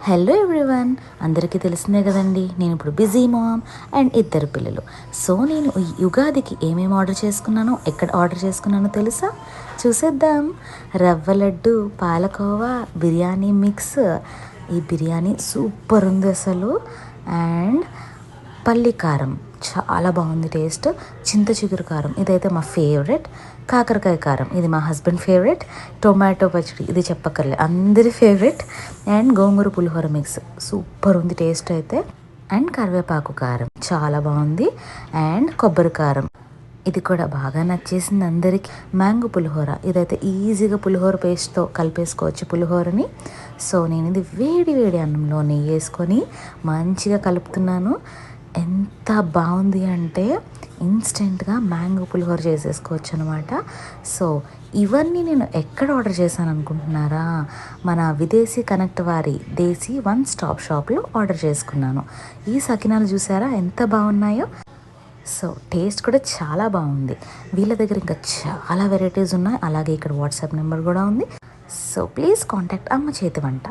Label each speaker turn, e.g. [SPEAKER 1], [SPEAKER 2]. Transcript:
[SPEAKER 1] Hello everyone, అందరికీ తెలిసిందే కదండి, నేను ఇప్పుడు బిజీ మామ్ అండ్ ఇద్దరు పిల్లలు. సో నేను ఈ యుగాదికి ఏమేమి ఆర్డర్ చేసుకున్నానో, ఎక్కడ ఆర్డర్ చేసుకున్నానో తెలుసా? చూసేద్దాం. రవ్వ లడ్డు, పాలకోవా, బిర్యానీ మిక్స్. ఈ బిర్యానీ సూపర్ ఉంది అసలు. అండ్ పల్లి కారం చాలా బాగుంది టేస్ట్. చింత చిగురు కారం ఇదైతే మా ఫేవరెట్. కాకరకాయ కారం ఇది మా హస్బెండ్ ఫేవరెట్. టొమాటో పచ్చడి ఇది చెప్పక్కర్లే, అందరి favourite. And gongura pulihora mix super ఉంది టేస్ట్ అయితే. అండ్ కరివేపాకు కారం చాలా బాగుంది. అండ్ కొబ్బరి కారం ఇది కూడా బాగా నచ్చేసింది అందరికీ. మ్యాంగో పులిహోర ఇదైతే ఈజీగా పులిహోర పేస్ట్తో కలిపేసుకోవచ్చు పులిహోరని. సో నేను ఇది వేడి వేడి అన్నంలో నెయ్యి వేసుకొని మంచిగా కలుపుతున్నాను. ఎంత బాగుంది అంటే ఇన్స్టెంట్గా మ్యాంగో పులిహోర చేసేసుకోవచ్చు అనమాట. సో ఇవన్నీ నేను ఎక్కడ ఆర్డర్ చేశాను అనుకుంటున్నారా? మన విదేశీ కనెక్ట్ వారి దేశీ వన్ స్టాప్ షాప్లో ఆర్డర్ చేసుకున్నాను. ఈ సకినాలు చూసారా ఎంత బాగున్నాయో. సో టేస్ట్ కూడా చాలా బాగుంది. వీళ్ళ దగ్గర ఇంకా చాలా వెరైటీస్ ఉన్నాయి. అలాగే ఇక్కడ వాట్సాప్ నెంబర్ కూడా ఉంది. సో ప్లీజ్ కాంటాక్ట్ అమ్మ చేతి వంట.